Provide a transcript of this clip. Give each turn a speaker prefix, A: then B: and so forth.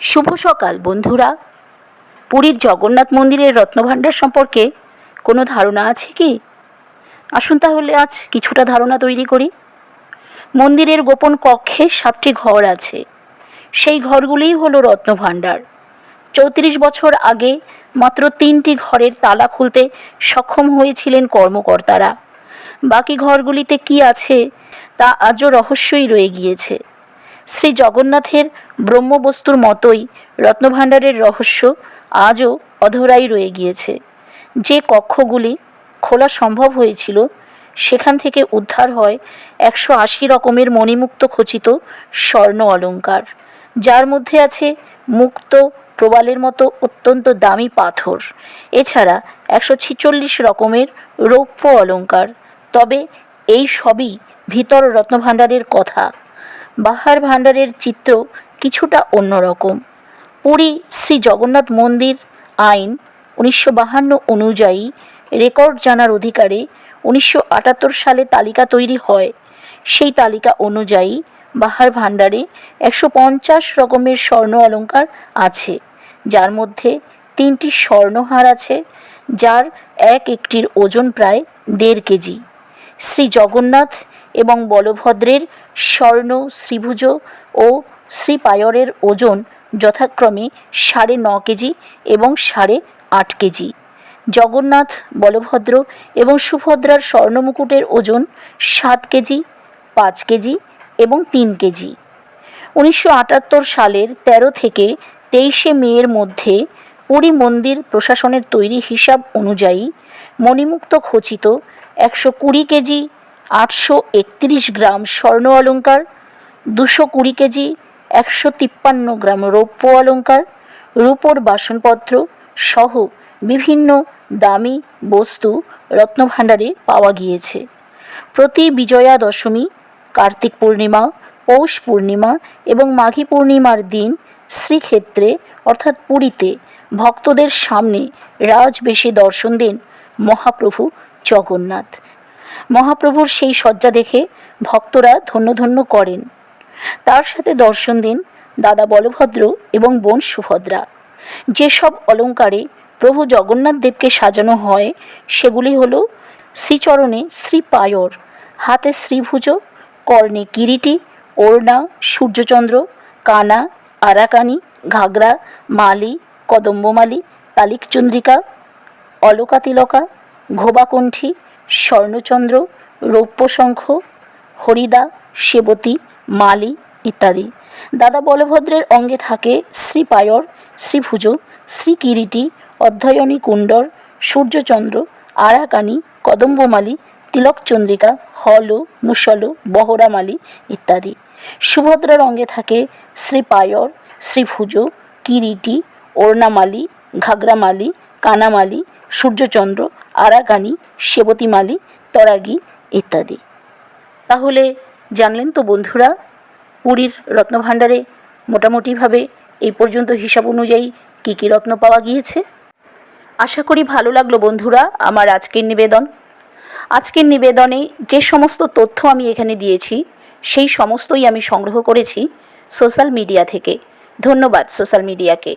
A: শুভ সকাল বন্ধুরা। পুরীর জগন্নাথ মন্দিরের রত্নভাণ্ডার সম্পর্কে কোনো ধারণা আছে কি? আসুন তাহলে আজ কিছুটা ধারণা তৈরি করি। মন্দিরের গোপন কক্ষে 7টি ঘর আছে। সেই ঘরগুলিই হলো রত্নভাণ্ডার। 34 বছর আগে মাত্র 3টি ঘরের তালা খুলতে সক্ষম হয়েছিলেন কর্মকর্তারা। বাকি ঘরগুলিতে কি আছে তা আজও রহস্যই রয়ে গিয়েছে। শ্রী জগন্নাথের ব্রহ্মবস্তুর মতোই রত্নভাণ্ডারের রহস্য আজও অধরাই রয়ে গিয়েছে। যে কক্ষগুলি খোলা সম্ভব হয়েছিল সেখান থেকে উদ্ধার হয় 180 রকমের মণিমুক্ত খচিত স্বর্ণ অলঙ্কার, যার মধ্যে আছে মুক্ত প্রবালের মতো অত্যন্ত দামি পাথর, এছাড়া 146 রকমের রৌপ্য অলঙ্কার। তবে এই সবই ভিতর রত্নভাণ্ডারের কথা। বাহার ভাণ্ডারের চিত্র কিছুটা অন্যরকম। পুরী শ্রী জগন্নাথ মন্দির আইন 1952 অনুযায়ী রেকর্ড জানার অধিকারে 1978 সালে তালিকা তৈরি হয়। সেই তালিকা অনুযায়ী বাহার ভাণ্ডারে 150 রকমের স্বর্ণ অলঙ্কার আছে, যার মধ্যে 3টি স্বর্ণহার আছে, যার একটির ওজন প্রায় 1.5 কেজি। শ্রী জগন্নাথ এবং বলভদ্রের স্বর্ণ শ্রীভুজ ও শ্রীপায়রের ওজন যথাক্রমে 9.5 কেজি এবং 8.5 কেজি। জগন্নাথ, বলভদ্র এবং সুভদ্রার স্বর্ণমুকুটের ওজন 7 কেজি, 5 কেজি এবং 3 কেজি। 1978 সালের 13 থেকে 23 মের মধ্যে পুরী মন্দির প্রশাসনের তৈরি হিসাব অনুযায়ী মণিমুক্ত খচিত 120 কেজি 831 গ্রাম স্বর্ণ অলঙ্কার, 220 কেজি 153 গ্রাম রৌপ্য অলঙ্কার, রূপোর বাসনপত্র সহ বিভিন্ন দামি বস্তু রত্নভাণ্ডারে পাওয়া গিয়েছে। প্রতি বিজয়া দশমী, কার্তিক পূর্ণিমা, পৌষ পূর্ণিমা এবং মাঘী পূর্ণিমার দিন শ্রীক্ষেত্রে অর্থাৎ পুরীতে ভক্তদের সামনে রাজবেশে দর্শন দেন মহাপ্রভু জগন্নাথ। মহাপ্রভুর সেই সজ্জা দেখে ভক্তরা ধন্য ধন্য করেন। তার সাথে দর্শন দেন দাদা বলভদ্র এবং বোন সুভদ্রা। যেসব অলঙ্কারে প্রভু জগন্নাথ দেবকে সাজানো হয় সেগুলি হলো শ্রীচরণে শ্রীপায়র, হাতে শ্রীভুজ, কর্ণে কিরীটি, ওড়না, সূর্যচন্দ্র, কানা, আরাকানি, ঘাগরা, মালি, কদম্বমালি, তালিকচন্দ্রিকা, অলকাতিলকা, ঘোবাকণ্ঠী, স্বর্ণচন্দ্র, রৌপ্যশঙ্খ, হরিদা, সেবতী, মালি ইত্যাদি। দাদা বলভদ্রের অঙ্গে থাকে শ্রীপায়র, শ্রীভুজ, শ্রীকিরীটি, অধ্যয়নী কুণ্ডর, সূর্যচন্দ্র, আরাকানি, কদম্বমালি, তিলকচন্দ্রিকা, হল, মুসল, বহরামালি ইত্যাদি। সুভদ্রার অঙ্গে থাকে শ্রীপায়র, শ্রীভুজ, কিরীটি, ওড়নামালি, ঘাগরামালি, কানামালি, সূর্যচন্দ্র, আরাকানি, সেবতীমালি, তরাগী ইত্যাদি। তাহলে জানলেন তো বন্ধুরা, পুরীর রত্নভাণ্ডারে মোটামুটিভাবে এই পর্যন্ত হিসাব অনুযায়ী কী কী রত্ন পাওয়া গিয়েছে। আশা করি ভালো লাগলো বন্ধুরা আমার আজকের নিবেদন। আজকের নিবেদনে যে সমস্ত তথ্য আমি এখানে দিয়েছি সেই সমস্তই আমি সংগ্রহ করেছি সোশ্যাল মিডিয়া থেকে। ধন্যবাদ সোশ্যাল মিডিয়াকে।